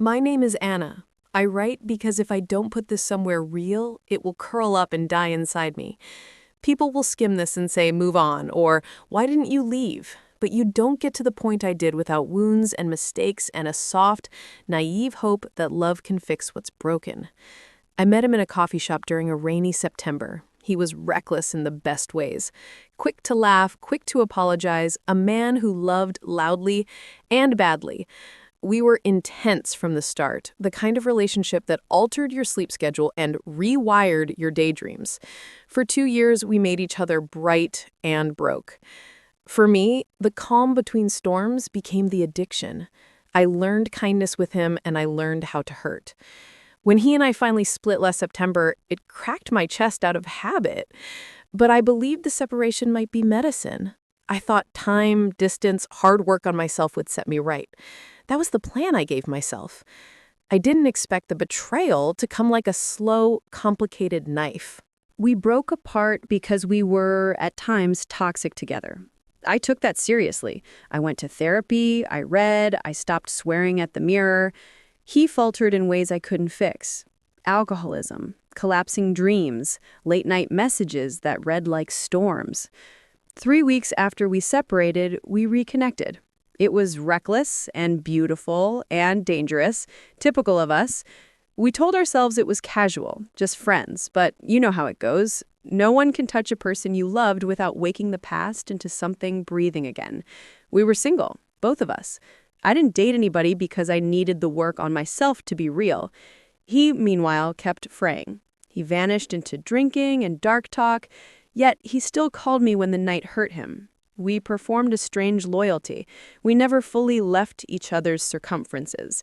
My name is Anna. I write because if I don't put this somewhere real, it will curl up and die inside me. People will skim this and say, move on, or why didn't you leave? But you don't get to the point I did without wounds and mistakes and a soft, naive hope that love can fix what's broken. I met him in a coffee shop during a rainy September. He was reckless in the best ways. Quick to laugh, quick to apologize, a man who loved loudly and badly. We were intense from the start, the kind of relationship that altered your sleep schedule and rewired your daydreams. For 2 years, we made each other bright and broke. For me, the calm between storms became the addiction. I learned kindness with him and I learned how to hurt. When he and I finally split last September, it cracked my chest out of habit. But I believed the separation might be medicine. I thought time, distance, hard work on myself would set me right. That was the plan I gave myself. I didn't expect the betrayal to come like a slow, complicated knife. We broke apart because we were, at times, toxic together. I took that seriously. I went to therapy, I read, I stopped swearing at the mirror. He faltered in ways I couldn't fix. Alcoholism, collapsing dreams, late-night messages that read like storms. 3 weeks after we separated, we reconnected. It was reckless and beautiful and dangerous, typical of us. We told ourselves it was casual, just friends, but you know how it goes. No one can touch a person you loved without waking the past into something breathing again. We were single, both of us. I didn't date anybody because I needed the work on myself to be real. He, meanwhile, kept fraying. He vanished into drinking and dark talk, yet he still called me when the night hurt him. We performed a strange loyalty. We never fully left each other's circumferences.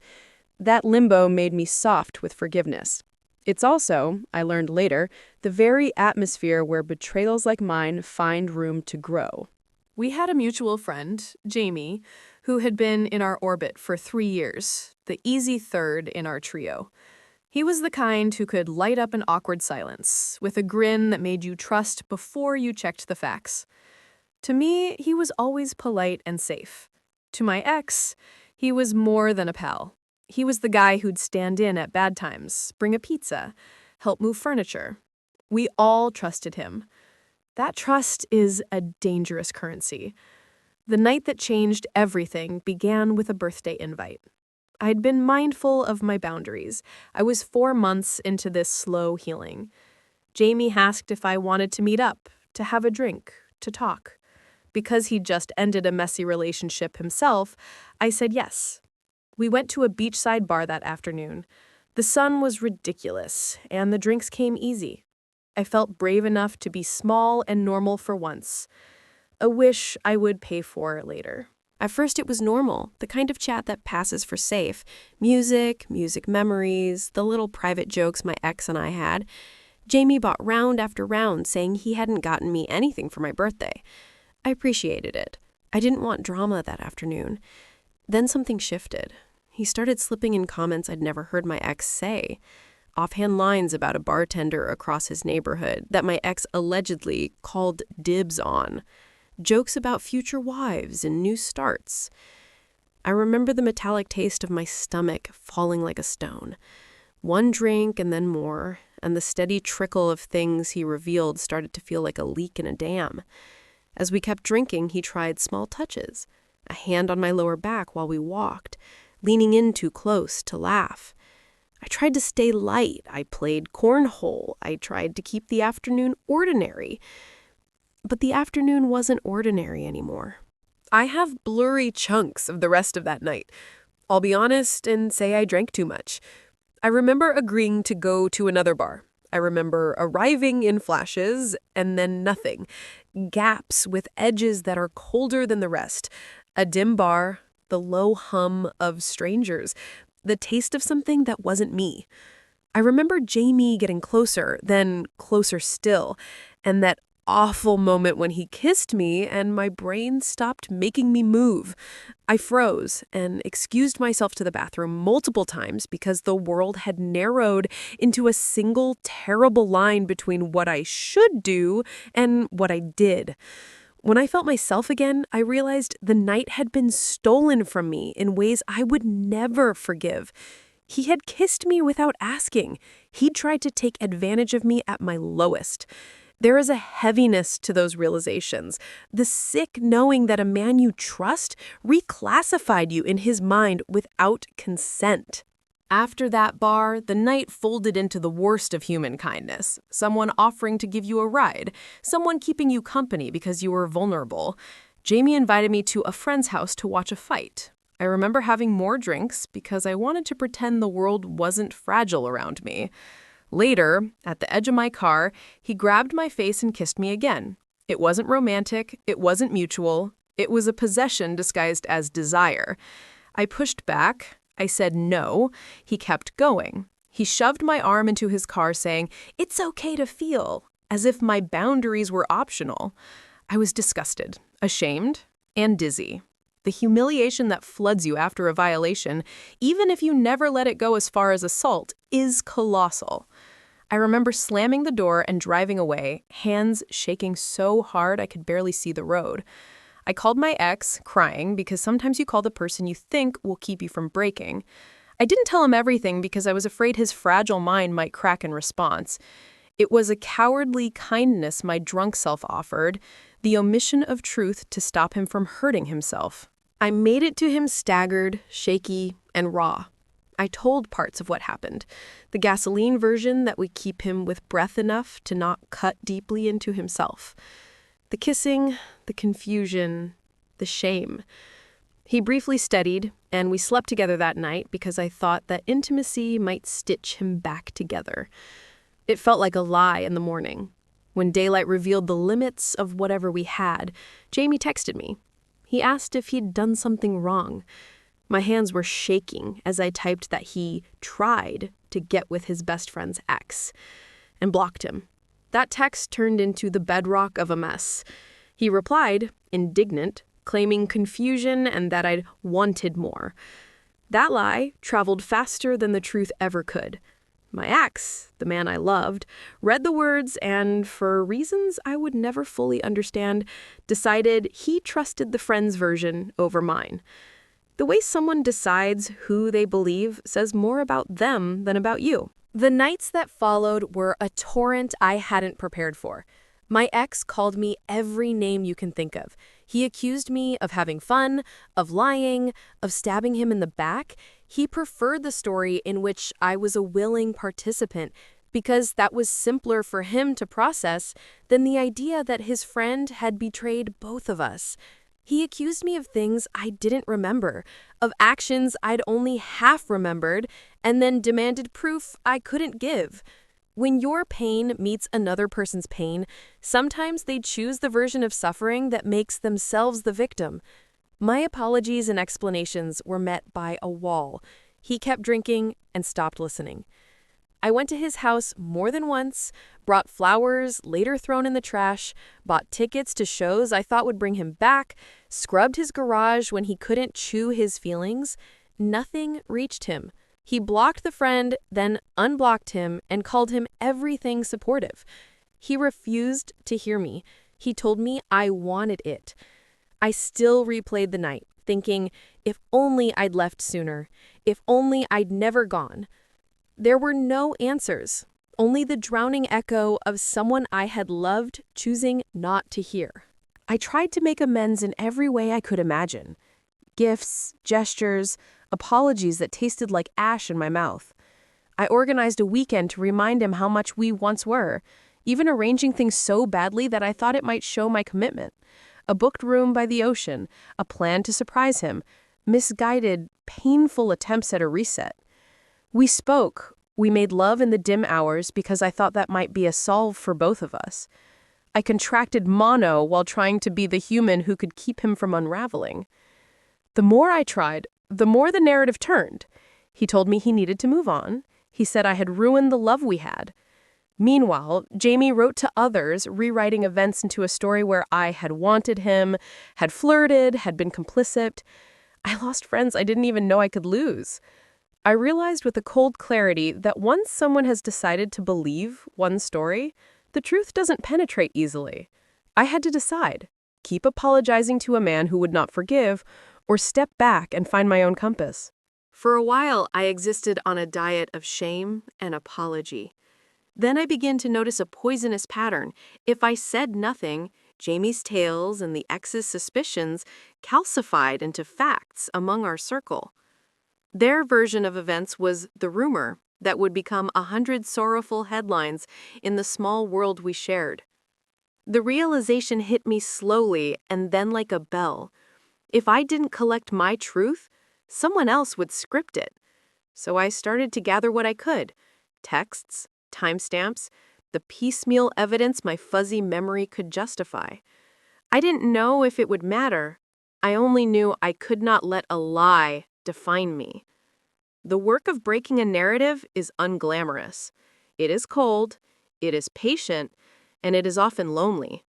That limbo made me soft with forgiveness. It's also, I learned later, the very atmosphere where betrayals like mine find room to grow. We had a mutual friend, Jamie, who had been in our orbit for 3 years, the easy third in our trio. He was the kind who could light up an awkward silence, with a grin that made you trust before you checked the facts. To me, he was always polite and safe. To my ex, he was more than a pal. He was the guy who'd stand in at bad times, bring a pizza, help move furniture. We all trusted him. That trust is a dangerous currency. The night that changed everything began with a birthday invite. I'd been mindful of my boundaries. I was 4 months into this slow healing. Jamie asked if I wanted to meet up, to have a drink, to talk. Because he'd just ended a messy relationship himself, I said yes. We went to a beachside bar that afternoon. The sun was ridiculous, and the drinks came easy. I felt brave enough to be small and normal for once. A wish I would pay for later. At first it was normal, the kind of chat that passes for safe. Music memories, the little private jokes my ex and I had. Jamie bought round after round saying he hadn't gotten me anything for my birthday. I appreciated it. I didn't want drama that afternoon. Then something shifted. He started slipping in comments I'd never heard my ex say. Offhand lines about a bartender across his neighborhood that my ex allegedly called dibs on. Jokes about future wives and new starts. I remember the metallic taste of my stomach falling like a stone. One drink and then more, and the steady trickle of things he revealed started to feel like a leak in a dam. As we kept drinking, he tried small touches, a hand on my lower back while we walked, leaning in too close to laugh. I tried to stay light. I played cornhole. I tried to keep the afternoon ordinary. But the afternoon wasn't ordinary anymore. I have blurry chunks of the rest of that night. I'll be honest and say I drank too much. I remember agreeing to go to another bar. I remember arriving in flashes and then nothing. Gaps with edges that are colder than the rest. A dim bar, the low hum of strangers, the taste of something that wasn't me. I remember Jamie getting closer, then closer still, and that awful moment when he kissed me and my brain stopped making me move. I froze and excused myself to the bathroom multiple times because the world had narrowed into a single terrible line between what I should do and what I did. When I felt myself again, I realized the night had been stolen from me in ways I would never forgive. He had kissed me without asking. He'd tried to take advantage of me at my lowest. There is a heaviness to those realizations, the sick knowing that a man you trust reclassified you in his mind without consent. After that bar, the night folded into the worst of human kindness. Someone offering to give you a ride, someone keeping you company because you were vulnerable. Jamie invited me to a friend's house to watch a fight. I remember having more drinks because I wanted to pretend the world wasn't fragile around me. Later, at the edge of my car, he grabbed my face and kissed me again. It wasn't romantic, it wasn't mutual, it was a possession disguised as desire. I pushed back. I said no. He kept going. He shoved my arm into his car saying, "It's okay to feel," as if my boundaries were optional. I was disgusted, ashamed, and dizzy. The humiliation that floods you after a violation, even if you never let it go as far as assault, is colossal. I remember slamming the door and driving away, hands shaking so hard I could barely see the road. I called my ex, crying, because sometimes you call the person you think will keep you from breaking. I didn't tell him everything because I was afraid his fragile mind might crack in response. It was a cowardly kindness my drunk self offered, the omission of truth to stop him from hurting himself. I made it to him staggered, shaky, and raw. I told parts of what happened, the gasoline version that would keep him with breath enough to not cut deeply into himself. The kissing, the confusion, the shame. He briefly steadied, and we slept together that night because I thought that intimacy might stitch him back together. It felt like a lie in the morning. When daylight revealed the limits of whatever we had, Jamie texted me. He asked if he'd done something wrong. My hands were shaking as I typed that he tried to get with his best friend's ex, and blocked him. That text turned into the bedrock of a mess. He replied, indignant, claiming confusion and that I'd wanted more. That lie traveled faster than the truth ever could. My ex, the man I loved, read the words and, for reasons I would never fully understand, decided he trusted the friend's version over mine. The way someone decides who they believe says more about them than about you. The nights that followed were a torrent I hadn't prepared for. My ex called me every name you can think of. He accused me of having fun, of lying, of stabbing him in the back. He preferred the story in which I was a willing participant because that was simpler for him to process than the idea that his friend had betrayed both of us. He accused me of things I didn't remember, of actions I'd only half remembered, and then demanded proof I couldn't give. When your pain meets another person's pain, sometimes they choose the version of suffering that makes themselves the victim. My apologies and explanations were met by a wall. He kept drinking and stopped listening. I went to his house more than once, brought flowers later thrown in the trash, bought tickets to shows I thought would bring him back, scrubbed his garage when he couldn't chew his feelings. Nothing reached him. He blocked the friend, then unblocked him, and called him everything supportive. He refused to hear me. He told me I wanted it. I still replayed the night, thinking, if only I'd left sooner, if only I'd never gone. There were no answers, only the drowning echo of someone I had loved choosing not to hear. I tried to make amends in every way I could imagine. Gifts, gestures, apologies that tasted like ash in my mouth. I organized a weekend to remind him how much we once were, even arranging things so badly that I thought it might show my commitment. A booked room by the ocean, a plan to surprise him, misguided, painful attempts at a reset. We spoke. We made love in the dim hours because I thought that might be a solve for both of us. I contracted mono while trying to be the human who could keep him from unraveling. The more I tried, the more the narrative turned. He told me he needed to move on. He said I had ruined the love we had. Meanwhile, Jamie wrote to others, rewriting events into a story where I had wanted him, had flirted, had been complicit. I lost friends I didn't even know I could lose. I realized with a cold clarity that once someone has decided to believe one story, the truth doesn't penetrate easily. I had to decide, keep apologizing to a man who would not forgive, or step back and find my own compass. For a while, I existed on a diet of shame and apology. Then I began to notice a poisonous pattern. If I said nothing, Jamie's tales and the ex's suspicions calcified into facts among our circle. Their version of events was the rumor that would become 100 sorrowful headlines in the small world we shared. The realization hit me slowly and then like a bell. If I didn't collect my truth, someone else would script it. So I started to gather what I could: texts, timestamps, the piecemeal evidence my fuzzy memory could justify. I didn't know if it would matter. I only knew I could not let a lie define me. The work of breaking a narrative is unglamorous. It is cold, it is patient, and it is often lonely.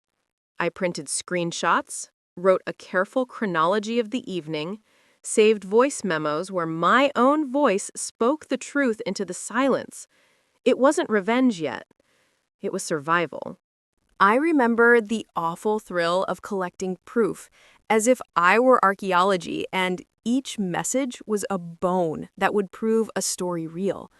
I printed screenshots, wrote a careful chronology of the evening, saved voice memos where my own voice spoke the truth into the silence. It wasn't revenge yet. It was survival. I remember the awful thrill of collecting proof, as if I were archaeology and each message was a bone that would prove a story real.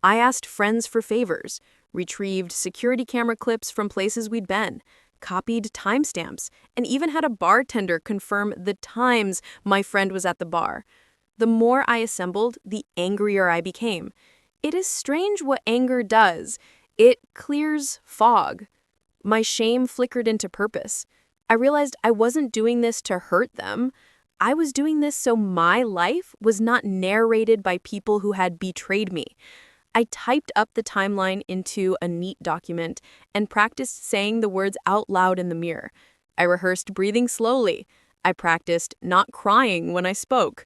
I asked friends for favors, retrieved security camera clips from places we'd been, copied timestamps, and even had a bartender confirm the times my friend was at the bar. The more I assembled, the angrier I became. It is strange what anger does. It clears fog. My shame flickered into purpose. I realized I wasn't doing this to hurt them. I was doing this so my life was not narrated by people who had betrayed me. I typed up the timeline into a neat document and practiced saying the words out loud in the mirror. I rehearsed breathing slowly. I practiced not crying when I spoke.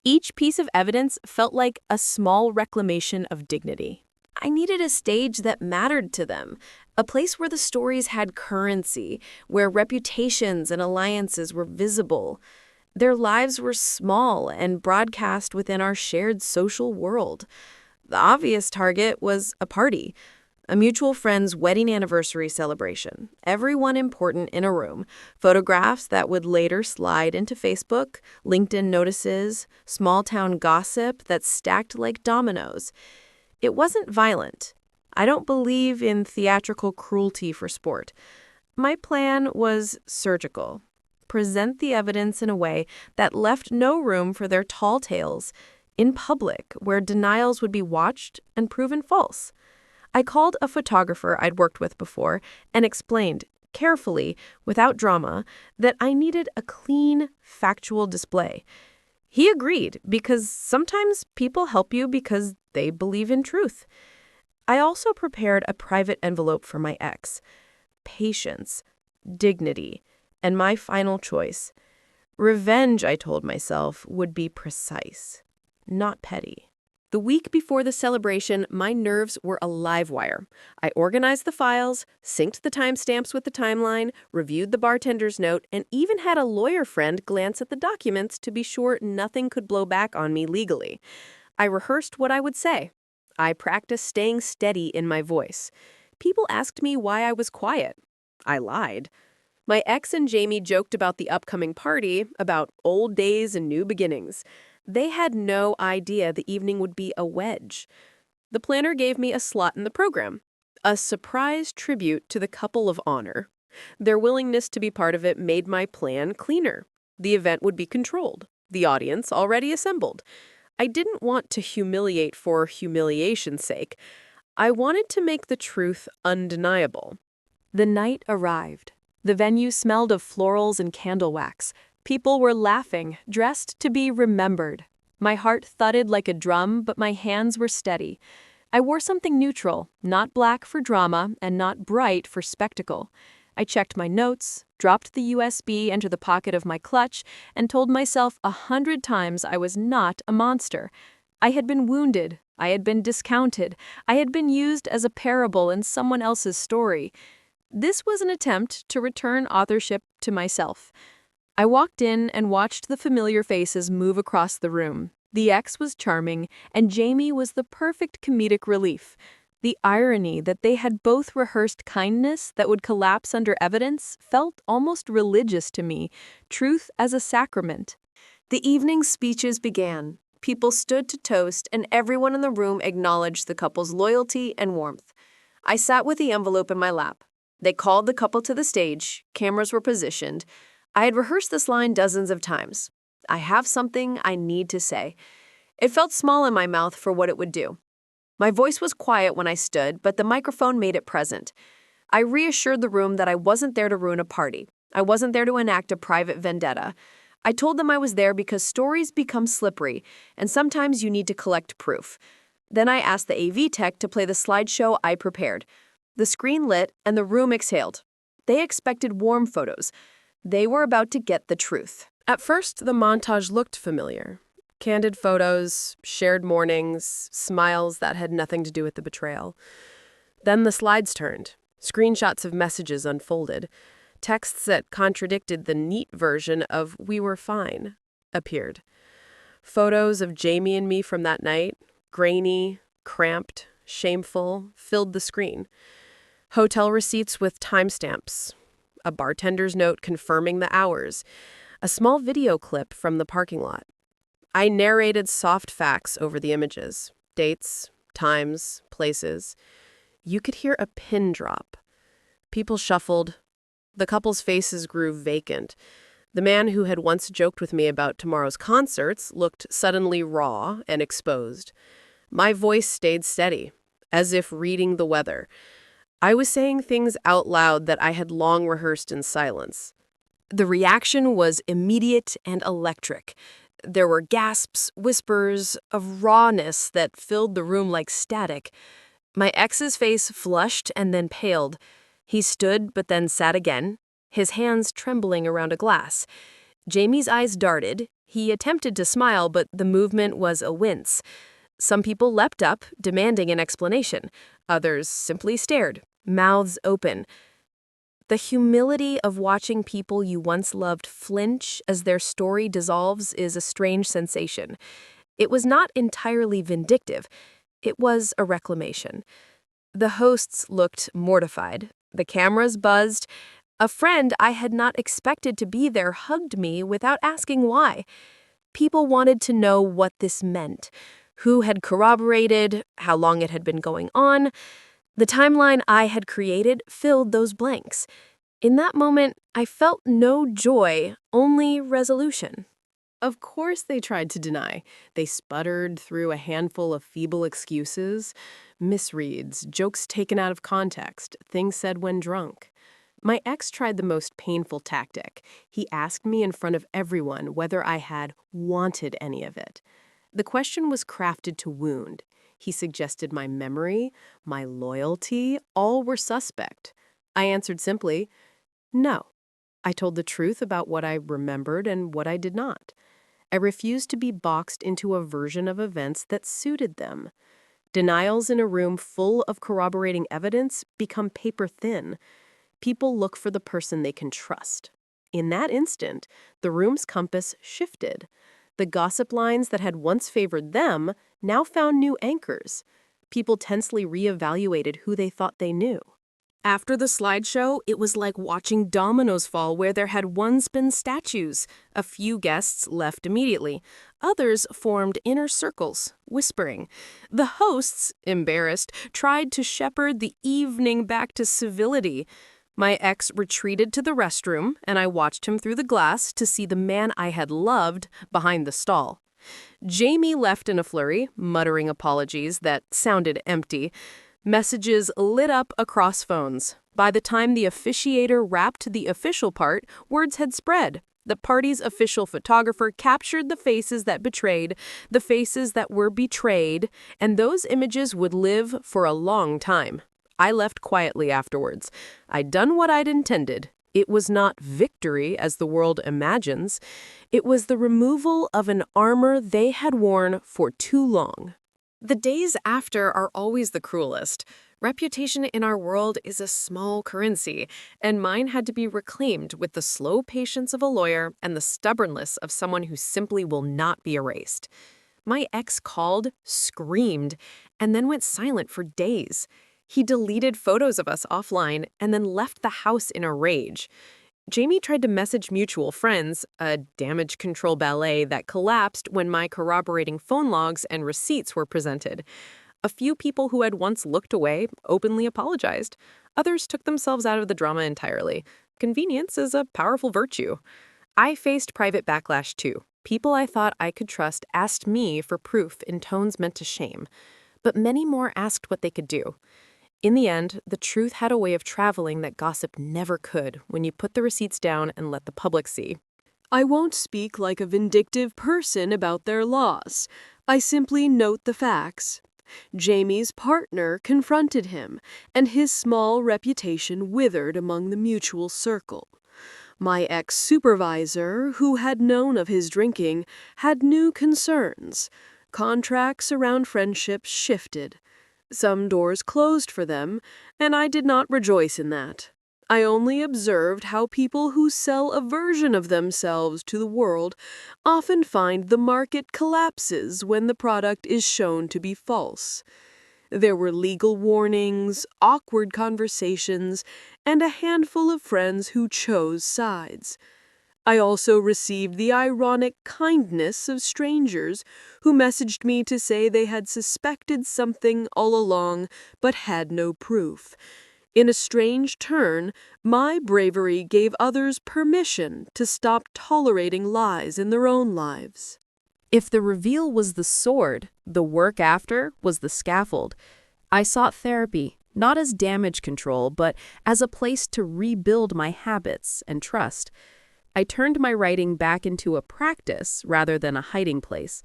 Each piece of evidence felt like a small reclamation of dignity. I needed a stage that mattered to them, a place where the stories had currency, where reputations and alliances were visible. Their lives were small and broadcast within our shared social world. The obvious target was a party, a mutual friend's wedding anniversary celebration, everyone important in a room, photographs that would later slide into Facebook, LinkedIn notices, small-town gossip that stacked like dominoes. It wasn't violent. I don't believe in theatrical cruelty for sport. My plan was surgical. Present the evidence in a way that left no room for their tall tales, in public, where denials would be watched and proven false. I called a photographer I'd worked with before and explained, carefully, without drama, that I needed a clean, factual display. He agreed, because sometimes people help you because they believe in truth. I also prepared a private envelope for my ex. Patience, dignity, and my final choice. Revenge, I told myself, would be precise, not petty. The week before the celebration, my nerves were a live wire. I organized the files, synced the timestamps with the timeline, reviewed the bartender's note, and even had a lawyer friend glance at the documents to be sure nothing could blow back on me legally. I rehearsed what I would say. I practiced staying steady in my voice. People asked me why I was quiet. I lied. My ex and Jamie joked about the upcoming party, about old days and new beginnings. They had no idea the evening would be a wedge. The planner gave me a slot in the program, a surprise tribute to the couple of honor. Their willingness to be part of it made my plan cleaner. The event would be controlled, the audience already assembled. I didn't want to humiliate for humiliation's sake. I wanted to make the truth undeniable. The night arrived. The venue smelled of florals and candle wax. People were laughing, dressed to be remembered. My heart thudded like a drum, but my hands were steady. I wore something neutral, not black for drama and not bright for spectacle. I checked my notes, dropped the USB into the pocket of my clutch, and told myself 100 times I was not a monster. I had been wounded. I had been discounted. I had been used as a parable in someone else's story. This was an attempt to return authorship to myself. I walked in and watched the familiar faces move across the room. The ex was charming, and Jamie was the perfect comedic relief. The irony that they had both rehearsed kindness that would collapse under evidence felt almost religious to me, truth as a sacrament. The evening's speeches began. People stood to toast, and everyone in the room acknowledged the couple's loyalty and warmth. I sat with the envelope in my lap. They called the couple to the stage. Cameras were positioned. I had rehearsed this line dozens of times. I have something I need to say. It felt small in my mouth for what it would do. My voice was quiet when I stood, but the microphone made it present. I reassured the room that I wasn't there to ruin a party. I wasn't there to enact a private vendetta. I told them I was there because stories become slippery, and sometimes you need to collect proof. Then I asked the AV tech to play the slideshow I prepared. The screen lit, and the room exhaled. They expected warm photos. They were about to get the truth. At first, the montage looked familiar. Candid photos, shared mornings, smiles that had nothing to do with the betrayal. Then the slides turned. Screenshots of messages unfolded. Texts that contradicted the neat version of "we were fine" appeared. Photos of Jamie and me from that night, grainy, cramped, shameful, filled the screen. Hotel receipts with timestamps. A bartender's note confirming the hours. A small video clip from the parking lot. I narrated soft facts over the images. Dates, times, places. You could hear a pin drop. People shuffled. The couple's faces grew vacant. The man who had once joked with me about tomorrow's concerts looked suddenly raw and exposed. My voice stayed steady, as if reading the weather. I was saying things out loud that I had long rehearsed in silence. The reaction was immediate and electric. There were gasps, whispers, of rawness that filled the room like static. My ex's face flushed and then paled. He stood but then sat again, his hands trembling around a glass. Jamie's eyes darted. He attempted to smile, but the movement was a wince. Some people leapt up, demanding an explanation. Others simply stared, mouths open. The humility of watching people you once loved flinch as their story dissolves is a strange sensation. It was not entirely vindictive. It was a reclamation. The hosts looked mortified. The cameras buzzed. A friend I had not expected to be there hugged me without asking why. People wanted to know what this meant, who had corroborated, how long it had been going on. The timeline I had created filled those blanks. In that moment, I felt no joy, only resolution. Of course they tried to deny. They sputtered through a handful of feeble excuses, misreads, jokes taken out of context, things said when drunk. My ex tried the most painful tactic. He asked me in front of everyone whether I had wanted any of it. The question was crafted to wound. He suggested my memory, my loyalty, all were suspect. I answered simply, no. I told the truth about what I remembered and what I did not. I refused to be boxed into a version of events that suited them. Denials in a room full of corroborating evidence become paper thin. People look for the person they can trust. In that instant, the room's compass shifted. The gossip lines that had once favored them now found new anchors. People tensely reevaluated who they thought they knew. After the slideshow, it was like watching dominoes fall where there had once been statues. A few guests left immediately. Others formed inner circles, whispering. The hosts, embarrassed, tried to shepherd the evening back to civility. My ex retreated to the restroom, and I watched him through the glass to see the man I had loved behind the stall. Jamie left in a flurry, muttering apologies that sounded empty. Messages lit up across phones. By the time the officiator wrapped the official part, words had spread. The party's official photographer captured the faces that betrayed, the faces that were betrayed, and those images would live for a long time. I left quietly afterwards. I'd done what I'd intended. It was not victory, as the world imagines. It was the removal of an armor they had worn for too long. The days after are always the cruelest. Reputation in our world is a small currency, and mine had to be reclaimed with the slow patience of a lawyer and the stubbornness of someone who simply will not be erased. My ex called, screamed, and then went silent for days. He deleted photos of us offline and then left the house in a rage. Jamie tried to message mutual friends, a damage control ballet that collapsed when my corroborating phone logs and receipts were presented. A few people who had once looked away openly apologized. Others took themselves out of the drama entirely. Convenience is a powerful virtue. I faced private backlash too. People I thought I could trust asked me for proof in tones meant to shame. But many more asked what they could do. In the end, the truth had a way of traveling that gossip never could when you put the receipts down and let the public see. I won't speak like a vindictive person about their loss. I simply note the facts. Jamie's partner confronted him, and his small reputation withered among the mutual circle. My ex-supervisor, who had known of his drinking, had new concerns. Contracts around friendships shifted. Some doors closed for them, and I did not rejoice in that. I only observed how people who sell a version of themselves to the world often find the market collapses when the product is shown to be false. There were legal warnings, awkward conversations, and a handful of friends who chose sides. I also received the ironic kindness of strangers who messaged me to say they had suspected something all along but had no proof. In a strange turn, my bravery gave others permission to stop tolerating lies in their own lives. If the reveal was the sword, the work after was the scaffold. I sought therapy, not as damage control, but as a place to rebuild my habits and trust. I turned my writing back into a practice rather than a hiding place.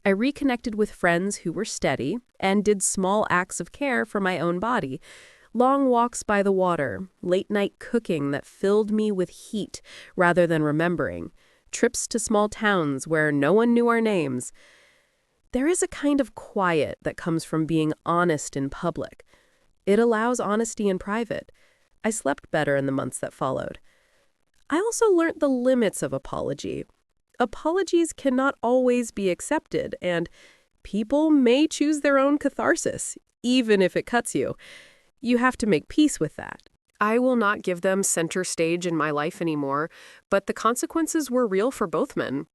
I reconnected with friends who were steady and did small acts of care for my own body. Long walks by the water, late-night cooking that filled me with heat rather than remembering, trips to small towns where no one knew our names. There is a kind of quiet that comes from being honest in public. It allows honesty in private. I slept better in the months that followed. I also learned the limits of apology. Apologies cannot always be accepted, and people may choose their own catharsis, even if it cuts you. You have to make peace with that. I will not give them center stage in my life anymore, but the consequences were real for both men.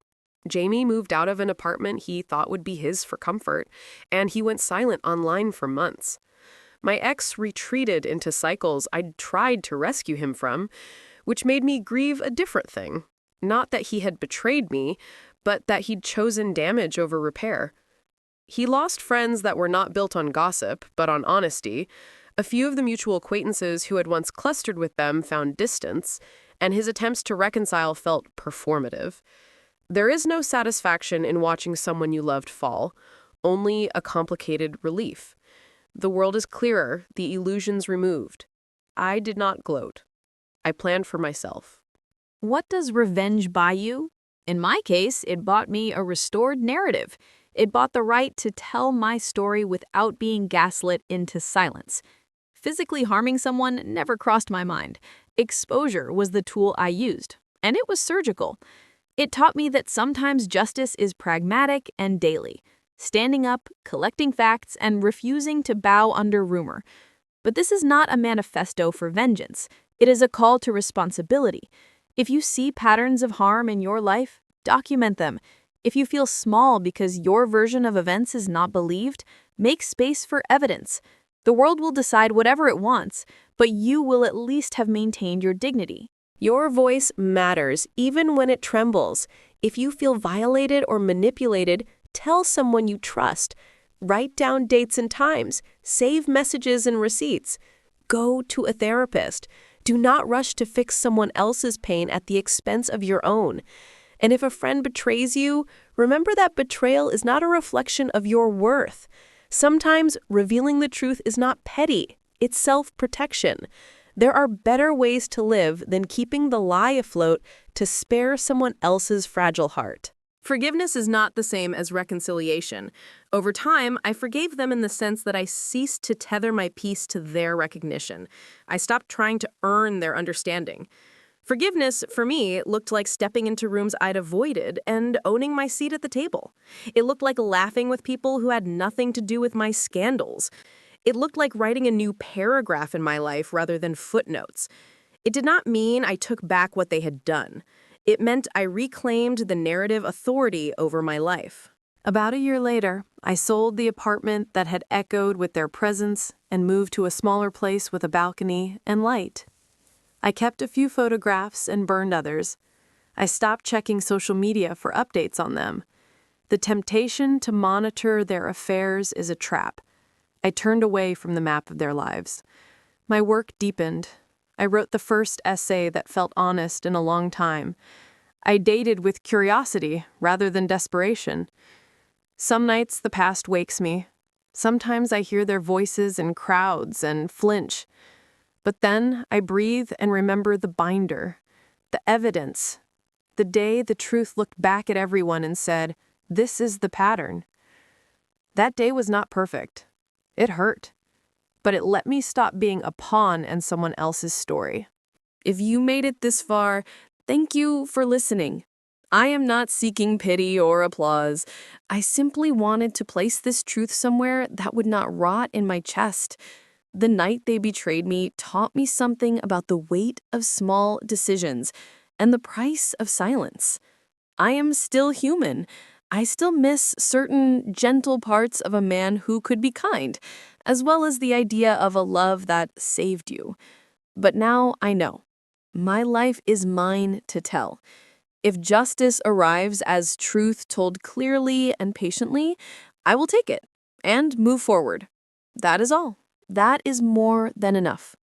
Jamie moved out of an apartment he thought would be his for comfort, and he went silent online for months. My ex retreated into cycles I'd tried to rescue him from, which made me grieve a different thing. Not that he had betrayed me, but that he'd chosen damage over repair. He lost friends that were not built on gossip, but on honesty. A few of the mutual acquaintances who had once clustered with them found distance, and his attempts to reconcile felt performative. There is no satisfaction in watching someone you loved fall, only a complicated relief. The world is clearer, the illusions removed. I did not gloat. I planned for myself. What does revenge buy you? In my case, it bought me a restored narrative. It bought the right to tell my story without being gaslit into silence. Physically harming someone never crossed my mind. Exposure was the tool I used, and it was surgical. It taught me that sometimes justice is pragmatic and daily, standing up, collecting facts, and refusing to bow under rumor. But this is not a manifesto for vengeance. It is a call to responsibility. If you see patterns of harm in your life, document them. If you feel small because your version of events is not believed, make space for evidence. The world will decide whatever it wants, but you will at least have maintained your dignity. Your voice matters, even when it trembles. If you feel violated or manipulated, tell someone you trust. Write down dates and times. Save messages and receipts. Go to a therapist. Do not rush to fix someone else's pain at the expense of your own. And if a friend betrays you, remember that betrayal is not a reflection of your worth. Sometimes revealing the truth is not petty, it's self-protection. There are better ways to live than keeping the lie afloat to spare someone else's fragile heart. Forgiveness is not the same as reconciliation. Over time, I forgave them in the sense that I ceased to tether my peace to their recognition. I stopped trying to earn their understanding. Forgiveness, for me, looked like stepping into rooms I'd avoided and owning my seat at the table. It looked like laughing with people who had nothing to do with my scandals. It looked like writing a new paragraph in my life rather than footnotes. It did not mean I took back what they had done. It meant I reclaimed the narrative authority over my life. About a year later, I sold the apartment that had echoed with their presence and moved to a smaller place with a balcony and light. I kept a few photographs and burned others. I stopped checking social media for updates on them. The temptation to monitor their affairs is a trap. I turned away from the map of their lives. My work deepened. I wrote the first essay that felt honest in a long time. I dated with curiosity rather than desperation. Some nights the past wakes me. Sometimes I hear their voices in crowds and flinch. But then I breathe and remember the binder, the evidence. The day the truth looked back at everyone and said, "This is the pattern." That day was not perfect. It hurt. But it let me stop being a pawn in someone else's story. If you made it this far, thank you for listening. I am not seeking pity or applause. I simply wanted to place this truth somewhere that would not rot in my chest. The night they betrayed me taught me something about the weight of small decisions and the price of silence. I am still human. I still miss certain gentle parts of a man who could be kind, as well as the idea of a love that saved you. But now I know. My life is mine to tell. If justice arrives as truth told clearly and patiently, I will take it and move forward. That is all. That is more than enough.